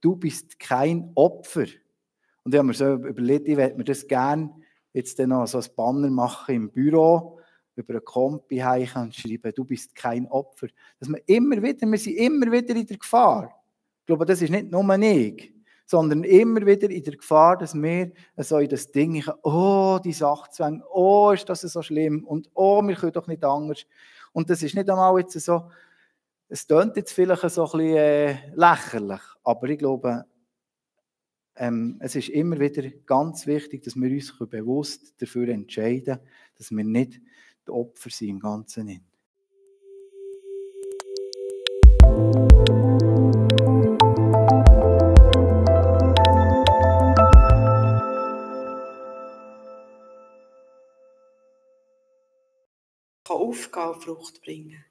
du bist kein Opfer. Und ich habe mir so überlegt, ich werde mir das gerne jetzt dann noch so ein Banner machen im Büro, über einen Kompi heichen und schreiben, du bist kein Opfer. Dass wir sind immer wieder in der Gefahr. Ich glaube, das ist nicht nur ich, sondern immer wieder in der Gefahr, dass wir so in das Ding, oh, die Sachzwänge, oh, ist das so schlimm und oh, wir können doch nicht anders. Und das ist nicht einmal jetzt so, es klingt jetzt vielleicht so ein bisschen lächerlich, aber ich glaube, es ist immer wieder ganz wichtig, dass wir uns bewusst dafür entscheiden, dass wir nicht die Opfer sind im Ganzen. Aufgehen und Frucht bringen.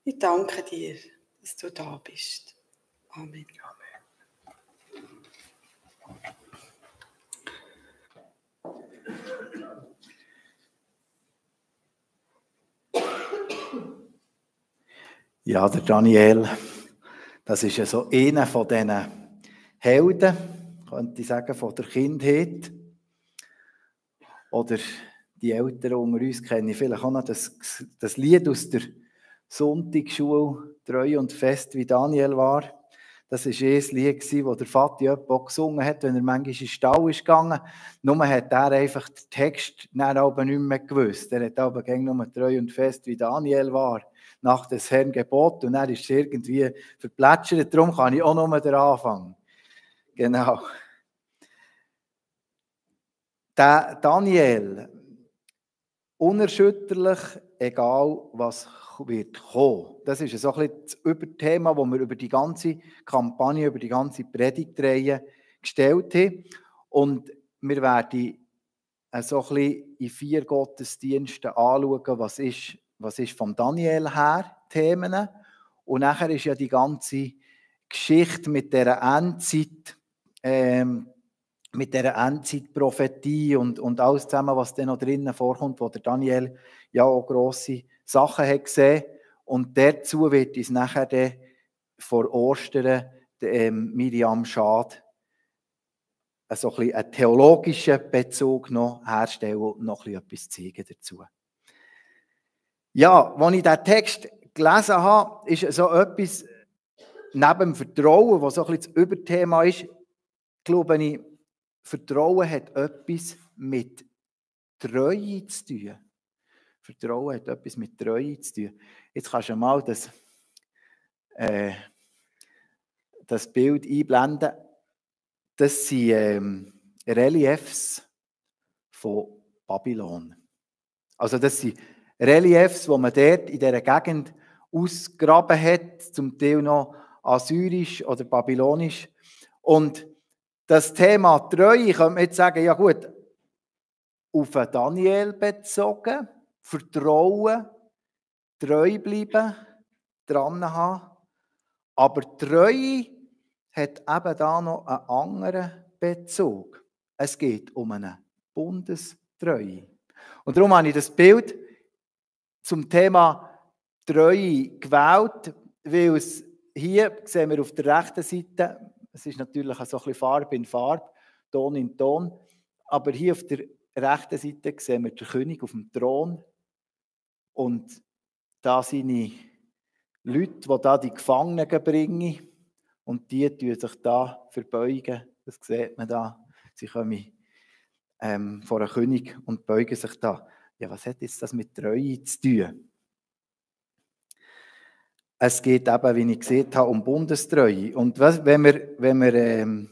Ich danke dir, dass du da bist. Amen. Ja, der Daniel, das ist ja so einer von diesen Helden, könnte ich sagen, von der Kindheit. Oder die Älteren unter uns kennen vielleicht auch noch das Lied aus der Sonntagsschule, Treu und fest wie Daniel war. Das war ein Lied, das der Vati auch gesungen hat, wenn er manchmal in den Stall ist gegangen. Nur hat er einfach den Text dann aber nicht mehr gewusst. Er hat aber nur treu und fest wie Daniel war, nach des Herrn Gebot. Und er ist es irgendwie verplätschert. Darum kann ich auch nur den Anfang. Genau. Der Daniel, unerschütterlich, egal was wird kommen. Das ist so ein bisschen das Überthema, das wir über die ganze Kampagne, über die ganze Predigtreihe gestellt haben. Und wir werden so ein bisschen in 4 Gottesdiensten anschauen, was ist von Daniel her Themen. Und nachher ist ja die ganze Geschichte mit dieser Endzeit, mit dieser Endzeitprophetie und alles zusammen, was dann noch drinnen vorkommt, wo der Daniel ja auch grosse Sachen hat gesehen. Und dazu wird uns nachher dann vor Ostern Miriam Schad so ein bisschen einen theologischen Bezug noch herstellen und noch ein bisschen etwas zeigen dazu. Ja, als ich diesen Text gelesen habe, ist so etwas neben dem Vertrauen, was so ein bisschen das Überthema ist, glaube ich, Vertrauen hat etwas mit Treue zu tun. Vertrauen hat etwas mit Treue zu tun. Jetzt kannst du mal das Bild einblenden. Das sind Reliefs von Babylon. Also das sind Reliefs, die man dort in dieser Gegend ausgegraben hat, zum Teil noch assyrisch oder babylonisch. Und das Thema Treue, könnte man jetzt sagen, ja gut, auf Daniel bezogen, Vertrauen, treu bleiben, dran haben. Aber Treue hat eben da noch einen anderen Bezug. Es geht um eine Bundestreue. Und darum habe ich das Bild zum Thema Treue gewählt, weil es hier, sehen wir auf der rechten Seite, es ist natürlich so ein bisschen Farbe in Farbe, Ton in Ton, aber hier auf der rechten Seite sehen wir den König auf dem Thron und da seine Leute, die da die Gefangenen bringen und die tun sich da verbeugen, das sieht man da, sie kommen vor einem König und beugen sich da. Ja, was hat jetzt das mit Treue zu tun? Es geht eben, wie ich gesehen habe, um Bundestreue. Und wenn wir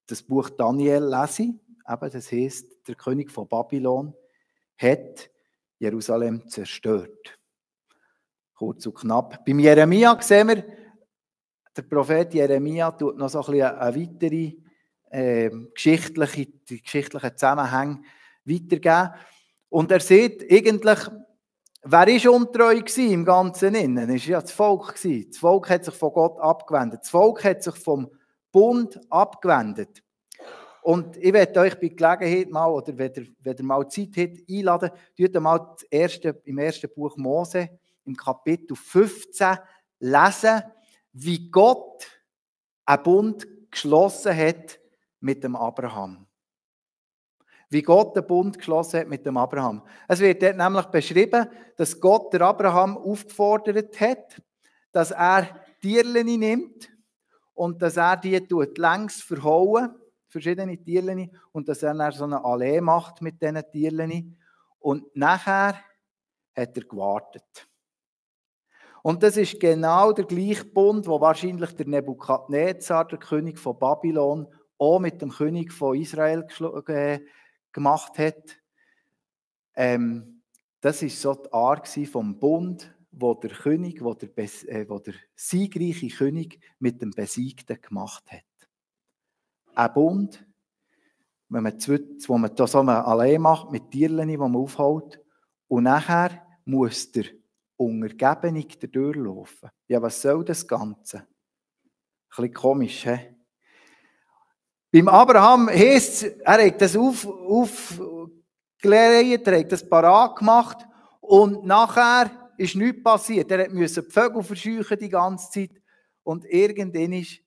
das Buch Daniel lesen, eben, das heisst, der König von Babylon hat Jerusalem zerstört. Kurz und knapp. Beim Jeremia sehen wir, der Prophet Jeremia tut noch so ein bisschen eine weitere geschichtliche Zusammenhänge weitergeben. Und er sieht eigentlich, wer ist untreu gewesen im Ganzen Innen? Es war ja das Volk gewesen. Das Volk hat sich von Gott abgewendet. Das Volk hat sich vom Bund abgewendet. Und ich werde euch bei Gelegenheit mal, oder wenn ihr mal Zeit habt, einladen, tut mal im ersten Buch Mose, im Kapitel 15, lesen, wie Gott einen Bund geschlossen hat mit dem Abraham. Wie Gott den Bund geschlossen hat mit dem Abraham. Es wird dort nämlich beschrieben, dass Gott den Abraham aufgefordert hat, dass er Tierchen nimmt und dass er die längs verhauen, verschiedene Tierchen, und dass er dann so eine Allee macht mit diesen Tierchen. Und nachher hat er gewartet. Und das ist genau der gleiche Bund, wo wahrscheinlich der Nebukadnezar, der König von Babylon, auch mit dem König von Israel gemacht hat. Das war so die Art vom Bund, wo der König, wo der siegreiche König mit dem Besiegten gemacht hat. Ein Bund, wo man da so eine Allee macht mit Tierchen, die man aufhält, und nachher muss der Untergebene durchlaufen. Ja, was soll das Ganze? Ein bisschen komisch, he? Beim Abraham heisst es, er hat das aufgelegt, er hat das parat gemacht und nachher ist nichts passiert. Er musste die Vögel verscheuchen die ganze Zeit und irgendwann ist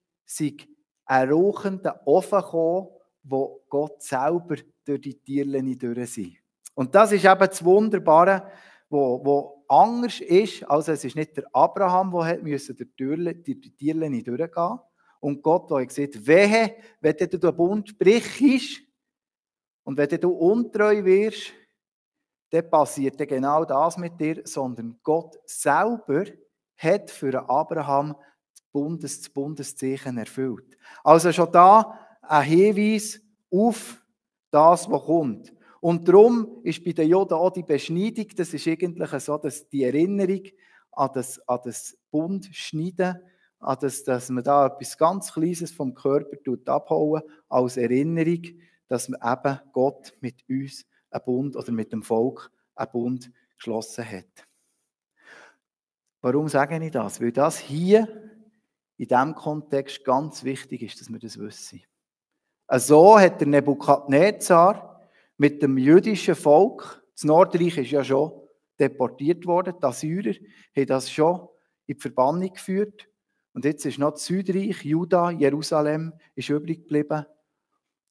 ein rauchender Ofen gekommen, wo Gott selber durch die Tierchen durch sind. Und das ist eben das Wunderbare, wo anders ist. Also es ist nicht der Abraham, der durch die Tierchen durchgehen. Und Gott, der gesagt, wehe, wenn du den Bund brichst und wenn du untreu wirst, dann passiert genau das mit dir, sondern Gott selber hat für Abraham das Bundeszeichen erfüllt. Also schon da ein Hinweis auf das, was kommt. Und darum ist bei den Juden auch die Beschneidung, das ist eigentlich so, dass die Erinnerung an das Bundschneiden, an das, dass man da etwas ganz Kleines vom Körper abhauen, als Erinnerung, dass man eben Gott mit uns einen Bund oder mit dem Volk einen Bund geschlossen hat. Warum sage ich das? Weil das hier in diesem Kontext ganz wichtig ist, dass wir das wissen. So hat der Nebukadnezar mit dem jüdischen Volk, das Nordreich ist ja schon deportiert worden, die Assyrer haben das schon in die Verbannung geführt. Und jetzt ist noch das Südreich, Juda, Jerusalem, ist übrig geblieben.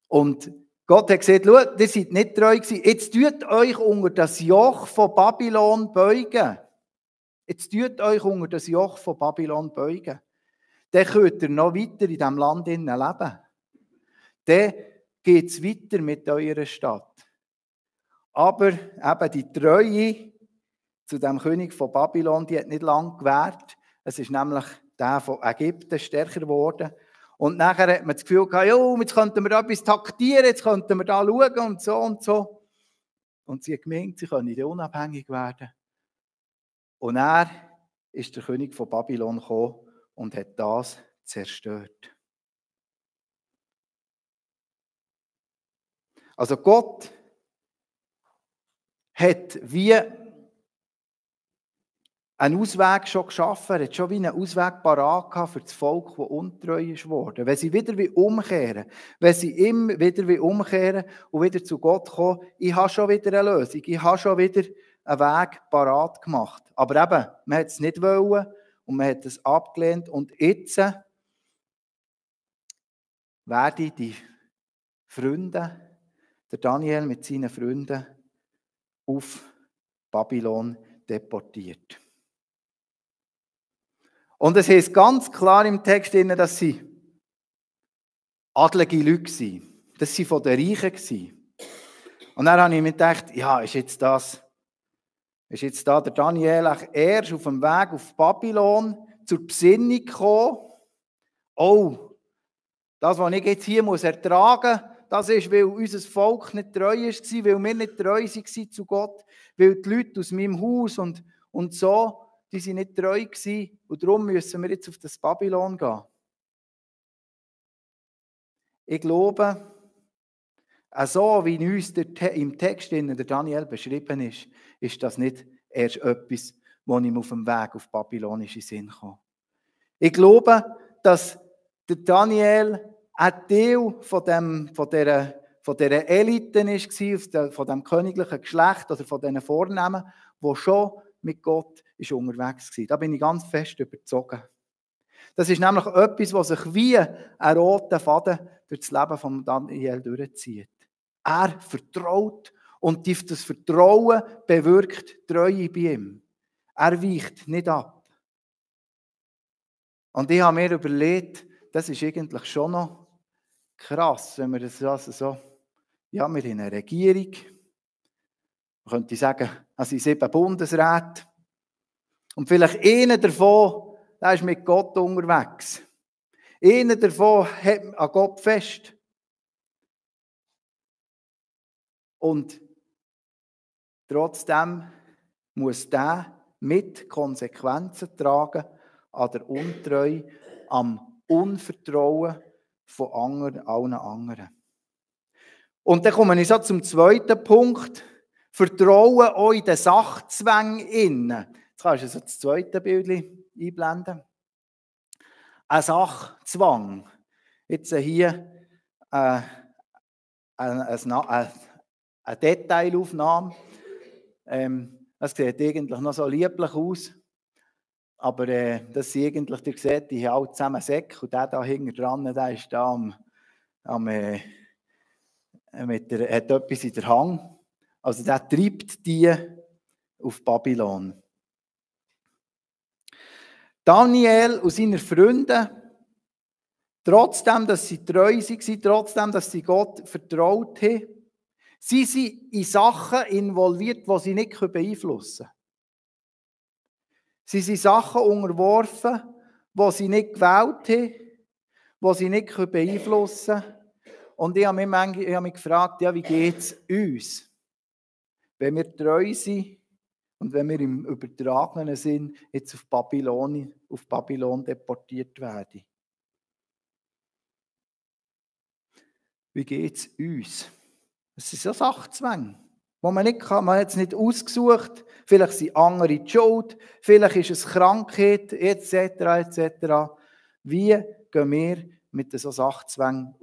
Und Gott hat gesagt, schaut, ihr seid nicht treu gewesen. Jetzt tut euch unter das Joch von Babylon beugen. Jetzt tut euch unter das Joch von Babylon beugen. Dann könnt ihr noch weiter in diesem Land leben. Dann geht es weiter mit eurer Stadt. Aber eben die Treue zu dem König von Babylon, die hat nicht lange gewährt. Es ist nämlich der von Ägypten stärker geworden. Und nachher hat man das Gefühl gehabt, jo, jetzt könnten wir da etwas taktieren, jetzt könnten wir da schauen und so und so. Und sie hat gemeint, sie können unabhängig werden. Und er ist der König von Babylon gekommen und hat das zerstört. Also Gott hat wie einen Ausweg schon geschaffen, hat schon wie einen Ausweg parat gehabt für das Volk, das untreu ist worden. Wenn sie wieder umkehren, wenn sie immer wieder umkehren und wieder zu Gott kommen, ich habe schon wieder eine Lösung, ich habe schon wieder einen Weg parat gemacht. Aber eben, man hat es nicht wollen und man hat es abgelehnt und jetzt werden die Freunde, der Daniel mit seinen Freunden, auf Babylon deportiert. Und es heißt ganz klar im Text, dass sie adlige Leute waren. Das waren von den Reichen. Und dann habe ich mir gedacht, ja, ist jetzt da der Daniel erst auf dem Weg auf Babylon zur Besinnung gekommen? Oh, das, was ich jetzt hier ertragen muss, das ist, weil unser Volk nicht treu war, weil wir nicht treu waren zu Gott, weil die Leute aus meinem Haus und so, die sind nicht treu gewesen und darum müssen wir jetzt auf das Babylon gehen. Ich glaube, so wie uns im Text der Daniel beschrieben ist, ist das nicht erst etwas, das ihm auf dem Weg auf babylonische Sinn kam. Ich glaube, dass der Daniel ein Teil von dieser Elite war, von dem königlichen Geschlecht oder von diesen Vornehmen, die schon mit Gott unterwegs war. Da bin ich ganz fest überzogen. Das ist nämlich etwas, was sich wie ein roter Faden durch das Leben von Daniel durchzieht. Er vertraut und das Vertrauen bewirkt Treue bei ihm. Er weicht nicht ab. Und ich habe mir überlegt, das ist eigentlich schon noch krass, wenn wir das also so, ja, wir haben eine Regierung, man könnte sagen, es sind 7 Bundesräte und vielleicht einer davon, der ist mit Gott unterwegs. Einer davon hält an Gott fest. Und trotzdem muss der mit Konsequenzen tragen an der Untreue, am Unvertrauen von allen anderen. Und dann komme ich so zum zweiten Punkt. Vertrauen auch in den Sachzwängen innen. Jetzt kannst du so das zweite Bild einblenden. Ein Sachzwang. Jetzt hier eine Detailaufnahme. Das sieht eigentlich noch so lieblich aus. Aber das sind eigentlich, ihr seht, die haben alle zusammen Säcke. Und der da hinten dran, der ist da hat etwas in der Hand. Also der treibt die auf Babylon. Daniel und seine Freunde, trotzdem, dass sie treu waren, trotzdem, dass sie Gott vertraut haben, sie sind in Sachen involviert, die sie nicht beeinflussen können. Sie sind Sachen unterworfen, die sie nicht gewählt haben, die sie nicht beeinflussen können. Und ich habe mich gefragt, ja, wie geht es uns, wenn wir treu sind und wenn wir im übertragenen Sinn jetzt auf Babylon deportiert werden? Wie geht es uns? Das sind so Sachzwänge, die man nicht kann. Man hat es nicht ausgesucht. Vielleicht sind andere die Schuld. Vielleicht ist es Krankheit, etc., etc. Wie gehen wir mit so Sachzwängen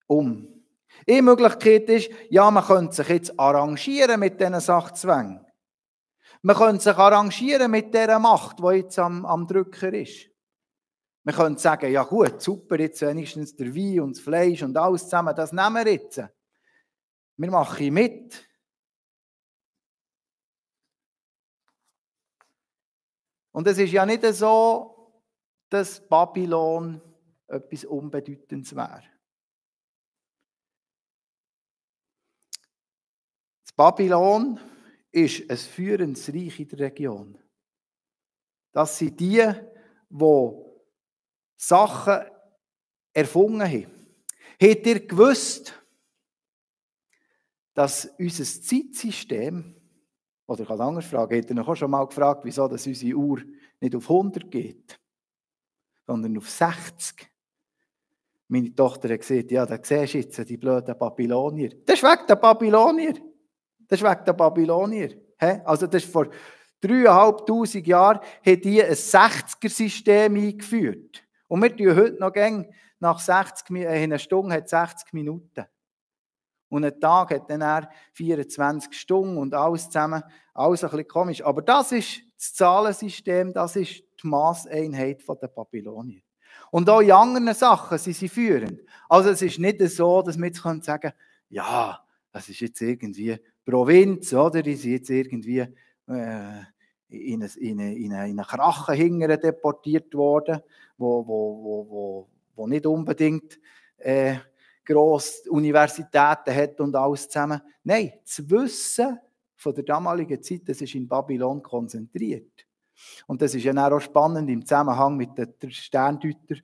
um? Eine Möglichkeit ist, ja, man könnte sich jetzt arrangieren mit diesen Sachzwängen. Man könnte sich arrangieren mit dieser Macht, die jetzt am Drücker ist. Man könnte sagen, ja gut, super, jetzt wenigstens der Wein und das Fleisch und alles zusammen, das nehmen wir jetzt. Wir machen mit. Und es ist ja nicht so, dass Babylon etwas Unbedeutendes wäre. Das Babylon ist ein führendes Reich in der Region. Das sind die Sachen erfunden haben. Habt ihr gewusst, dass unser Zeitsystem, oder ich kann anders fragen, habt ihr noch schon mal gefragt, wieso dass unsere Uhr nicht auf 100 geht, sondern auf 60? Meine Tochter hat gesagt, ja, da siehst du jetzt die blöden Babylonier. Das ist wegen der Babylonier. Das ist wegen der Babylonier. Also das ist vor 3'500 Jahren haben die ein 60er-System eingeführt. Und wir tun heute noch nach 60 Minuten, eine Stunde hat 60 Minuten. Und ein Tag hat dann 24 Stunden und alles zusammen. Alles ein bisschen komisch. Aber das ist das Zahlensystem, das ist die Masseinheit der Babylonier. Und auch in anderen Sachen sind sie führend. Also es ist nicht so, dass wir jetzt sagen können, ja, das ist jetzt irgendwie Provinz, oder? Die sind jetzt irgendwie in eine Krache hingere deportiert worden, wo nicht unbedingt grosse Universitäten hat und alles zusammen. Nein, das Wissen von der damaligen Zeit, das ist in Babylon konzentriert. Und das ist ja auch spannend im Zusammenhang mit den Sterndeutern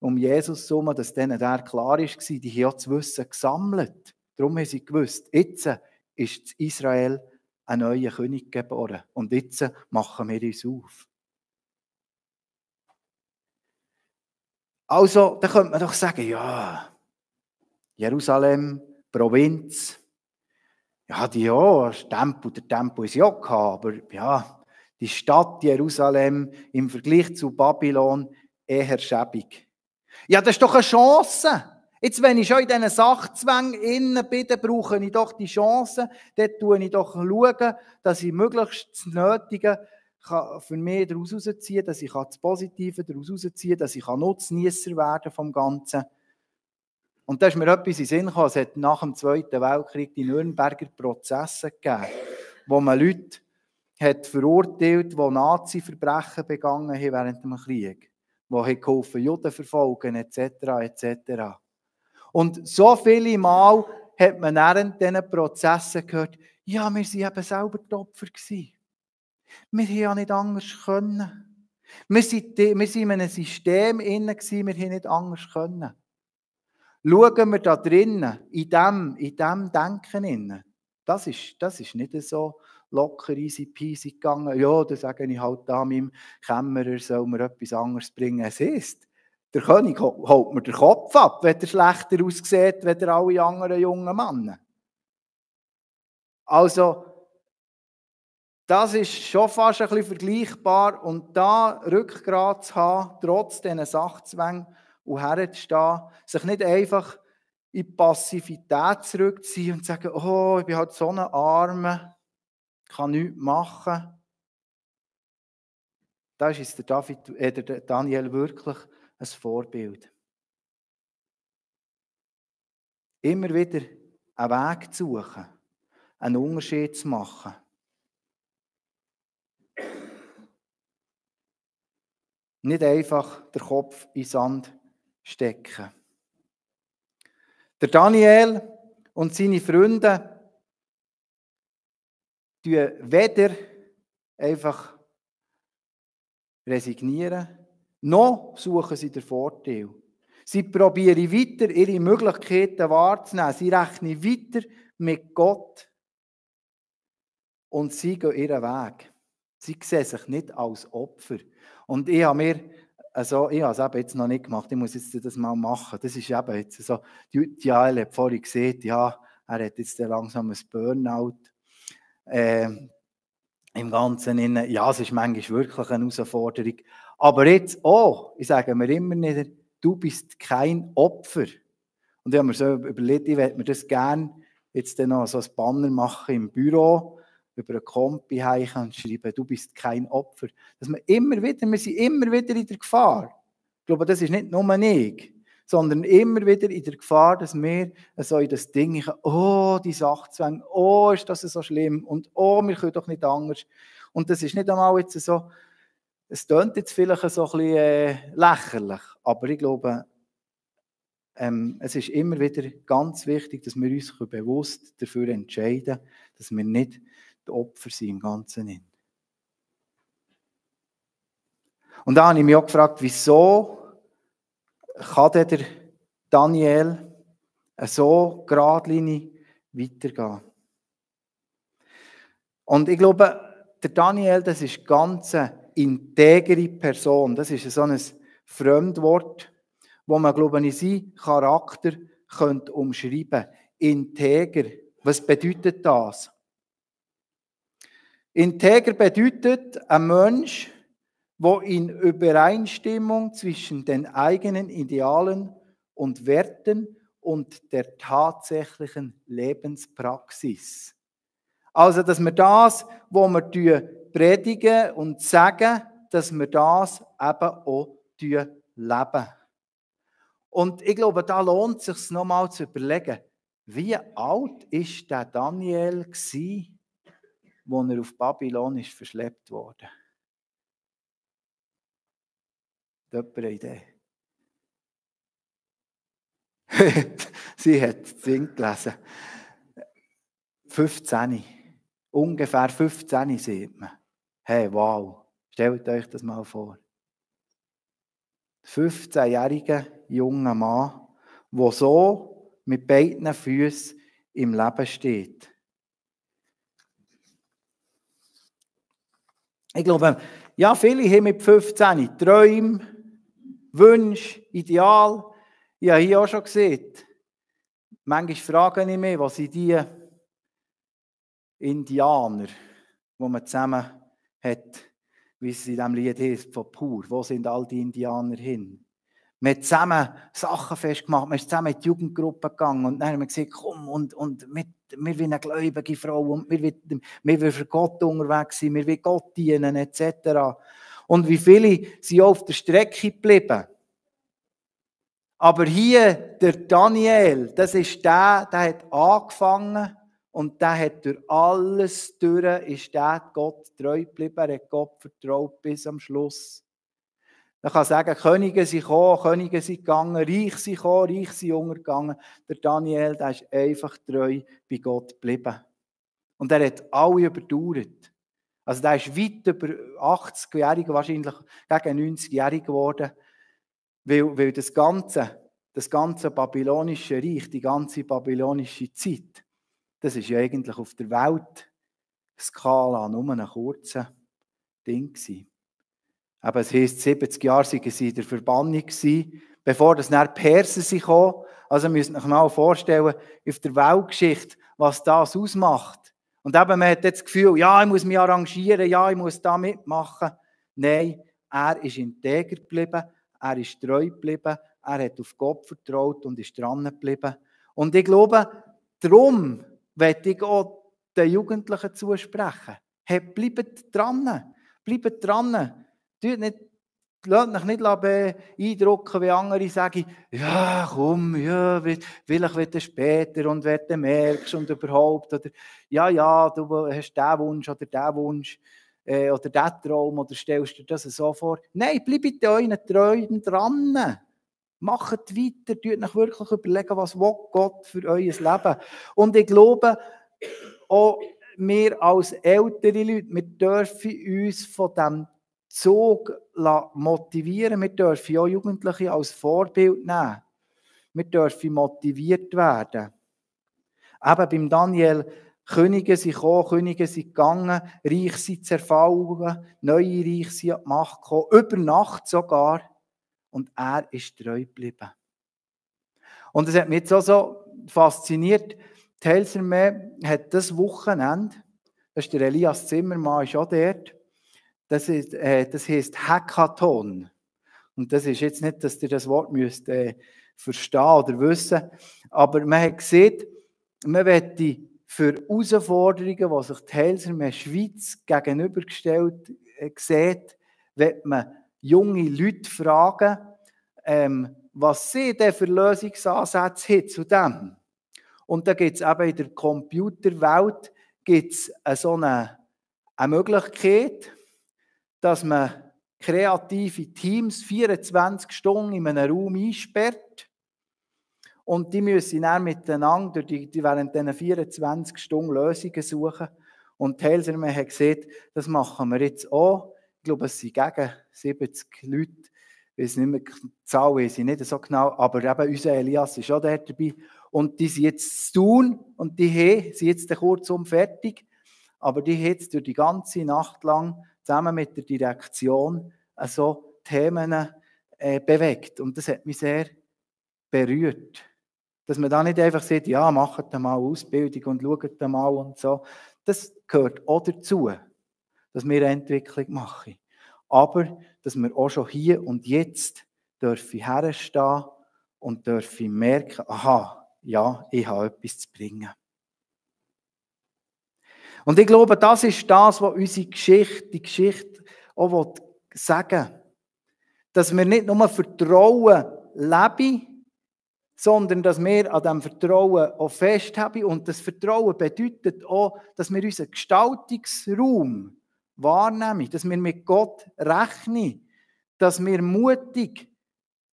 um Jesus herum, dass denen der klar war, die haben ja das Wissen gesammelt. Darum haben sie gewusst, jetzt ist in Israel ein neuer König geboren. Und jetzt machen wir uns auf. Also, da könnte man doch sagen, ja, Jerusalem, Provinz, ja, der Tempel ist ja gehabt, aber ja, die Stadt Jerusalem im Vergleich zu Babylon eher schäbig. Ja, das ist doch eine Chance. Jetzt, wenn ich schon in diesen Sachzwängen innen bin, dann brauche ich doch die Chance. Dort schaue ich doch, dass ich möglichst das Nötige kann für mich daraus herausziehen, dass ich das Positive daraus herausziehen kann, dass ich Nutzniesser werden vom Ganzen. Und da ist mir etwas in den Sinn gekommen, es hat nach dem Zweiten Weltkrieg die Nürnberger Prozesse gegeben, wo man Leute hat verurteilt, die Nazi-Verbrechen begangen haben während dem Krieg, die geholfen Juden verfolgen, etc., etc. Und so viele Mal hat man während diesen Prozessen gehört, ja, wir waren eben selber die Opfer gewesen. Wir haben ja nicht anders können. Wir waren in einem System drin, wir haben nicht anders können. Schauen wir da drinnen, in dem Denken innen. Das ist nicht so locker, easy peasy gegangen. Ja, dann sage ich halt da meinem Kämmerer, soll mir etwas anderes bringen. Es ist, der König holt mir den Kopf ab, wenn er schlechter aussieht, als alle anderen jungen Männer. Also, das ist schon fast ein bisschen vergleichbar. Und da Rückgrat zu haben, trotz diesen Sachzwängen und herzustehen, sich nicht einfach in die Passivität zurückziehen und sagen, oh, ich bin halt so ein Armer, kann nichts machen. Da ist uns der Daniel wirklich ein Vorbild. Immer wieder einen Weg zu suchen, einen Unterschied zu machen. Nicht einfach den Kopf in den Sand stecken. Der Daniel und seine Freunde tun weder einfach resignieren, noch suchen sie den Vorteil. Sie probieren weiter, ihre Möglichkeiten wahrzunehmen. Sie rechnen weiter mit Gott und sie gehen ihren Weg. Sie sehen sich nicht als Opfer. Und ich habe es eben jetzt noch nicht gemacht, ich muss jetzt das mal machen. Das ist eben jetzt so, die Jael hat vorhin gesehen, ja, er hat jetzt langsam ein Burnout. Im Ganzen, ja, es ist manchmal wirklich eine Herausforderung. Aber jetzt auch, ich sage mir immer nicht, du bist kein Opfer. Und ich habe mir so überlegt, ich werde mir das gerne jetzt dann noch so ein Banner machen im Büro, über einen Kompi heichen und schreiben, du bist kein Opfer. Wir sind immer wieder in der Gefahr. Ich glaube, das ist nicht nur ich, sondern immer wieder in der Gefahr, dass wir so in das Ding, oh, die Sachzwänge, oh, ist das so schlimm und oh, wir können doch nicht anders. Und das ist nicht einmal jetzt so, es klingt jetzt vielleicht so ein bisschen lächerlich, aber ich glaube, es ist immer wieder ganz wichtig, dass wir uns bewusst dafür entscheiden, dass wir nicht die Opfer sind im Ganzen nicht. Und da habe ich mich auch gefragt, wieso kann der Daniel so geradlinig weitergehen? Und ich glaube, der Daniel, das ist ganz eine integere Person. Das ist so ein Fremdwort, wo man, glaube ich, in seinen Charakter könnte umschreiben könnte. Integer. Was bedeutet das? Integer bedeutet ein Mensch, der in Übereinstimmung zwischen den eigenen Idealen und Werten und der tatsächlichen Lebenspraxis. Also, dass wir das, was wir predigen und sagen, dass wir das eben auch leben. Und ich glaube, da lohnt es sich nochmal zu überlegen, wie alt war der Daniel, als er auf Babylon ist verschleppt wurde? Jemand eine Idee? Sie hat das Ding gelesen. 15. Ungefähr 15, sieht man. Hey, wow. Stellt euch das mal vor. 15-jähriger junger Mann, der so mit beiden Füßen im Leben steht. Ich glaube, ja, viele haben mit 15 Träume, Wünsche, Ideal. Ich habe hier auch schon gesehen. Manchmal frage ich mich, was sind die Indianer, die man zusammen hat, wie es in diesem Lied heißt, von Pur. Wo sind all die Indianer hin? Wir haben zusammen Sachen festgemacht, wir sind zusammen in die Jugendgruppe gegangen und dann haben wir gesagt, komm, und wir wir wollen eine gläubige Frau und wir wollen für Gott unterwegs sein, wir wollen Gott dienen, etc. Und wie viele sind auch auf der Strecke geblieben. Aber hier, der Daniel, das ist der hat angefangen und der hat durch alles durch, ist der Gott treu geblieben, er hat Gott vertraut bis am Schluss. Man kann sagen, Könige sind gekommen, Könige sind gegangen, Reich sind gekommen, Reich sind untergegangen. Der Daniel, der ist einfach treu bei Gott geblieben. Und er hat alle überdauert. Also der ist weit über 80-Jährige, wahrscheinlich gegen 90-Jährige geworden, weil das ganze babylonische Reich, die ganze babylonische Zeit, das ist ja eigentlich auf der Weltskala nur ein kurzer Ding gewesen. Aber es heisst, 70 Jahre waren sie in der Verbannung, bevor das dann die Perser kamen. Also müsst ihr euch mal vorstellen, auf der Weltgeschichte, was das ausmacht. Und eben, man hat jetzt das Gefühl, ja, ich muss mich arrangieren, ja, ich muss da mitmachen. Nein, er ist integer geblieben, er ist treu geblieben, er hat auf Gott vertraut und ist dran geblieben. Und ich glaube, darum möchte ich auch den Jugendlichen zusprechen. Hey, bleibt dran, bleibt dran. Lasst euch nicht beeindrucken, wie andere sagen, ja komm, ja, vielleicht wird es später und wenn du merkst und überhaupt, oder ja, du hast diesen Wunsch oder diesen Wunsch oder diesen Traum oder stellst dir das so vor. Nein, bleibt euren Träumen dran. Macht weiter, tut euch wirklich überlegen, was will Gott für euer Leben. Und ich glaube, auch wir als ältere Leute, wir dürfen uns von diesem Zug motivieren. Wir dürfen auch Jugendliche als Vorbild nehmen. Wir dürfen motiviert werden. Eben beim Daniel, Könige sind gekommen, Könige sind gegangen, Reich sind zerfallen, neue Reich sind an die Macht gekommen, über Nacht sogar. Und er ist treu geblieben. Und es hat mich jetzt auch so fasziniert, die Heilsarmee hat das Wochenende, das ist der Elias Zimmermann, ist auch dort, das heisst Hackathon. Und das ist jetzt nicht, dass ihr das Wort müsst, verstehen oder wissen, aber man hat gesehen, man möchte für Herausforderungen, die sich die Heilsarmee Schweiz gegenübergestellt sieht, möchte man junge Leute fragen, was sie denn für Lösungsansätze haben zu dem. Und da gibt es eben in der Computerwelt so eine Möglichkeit, dass man kreative Teams 24 Stunden in einem Raum einsperrt und die müssen dann miteinander während diesen 24 Stunden Lösungen suchen. Und die Heilsarmee hat gesagt, das machen wir jetzt auch. Ich glaube, es sind gegen 70 Leute. Ich weiß nicht mehr, die Zahl weiß ich nicht so genau, aber eben unser Elias ist auch dort dabei. Und die sind jetzt zu tun und die sind jetzt kurzum fertig. Aber die haben jetzt durch die ganze Nacht lang zusammen mit der Direktion so Themen bewegt. Und das hat mich sehr berührt. Dass man da nicht einfach sagt, ja, macht mal Ausbildung und schaut mal und so. Das gehört auch dazu, dass wir eine Entwicklung machen. Aber, dass wir auch schon hier und jetzt dürfen herstehen und dürfen merken, aha, ja, ich habe etwas zu bringen. Und ich glaube, das ist das, was unsere die Geschichte auch sagen will. Dass wir nicht nur Vertrauen leben, sondern dass wir an diesem Vertrauen auch festhalten. Und das Vertrauen bedeutet auch, dass wir unseren Gestaltungsraum wahrnehmen, dass wir mit Gott rechnen, dass wir mutig,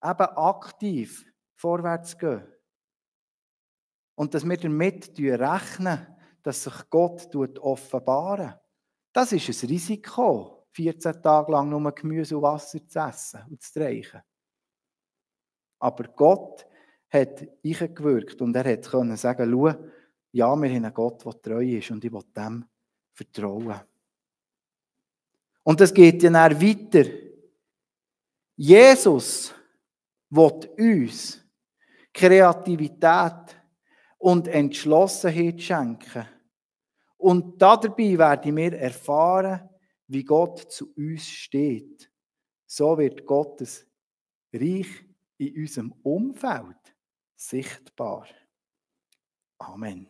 eben aktiv vorwärts gehen. Und dass wir damit rechnen, dass sich Gott offenbaren. Das ist ein Risiko, 14 Tage lang nur Gemüse und Wasser zu essen und zu reichen. Aber Gott hat eingewirkt und er konnte sagen, schau, ja, wir haben einen Gott, der treu ist und ich will dem vertrauen. Und das geht ja dann weiter. Jesus will uns Kreativität und Entschlossenheit schenken. Und dabei werden wir erfahren, wie Gott zu uns steht. So wird Gottes Reich in unserem Umfeld sichtbar. Amen.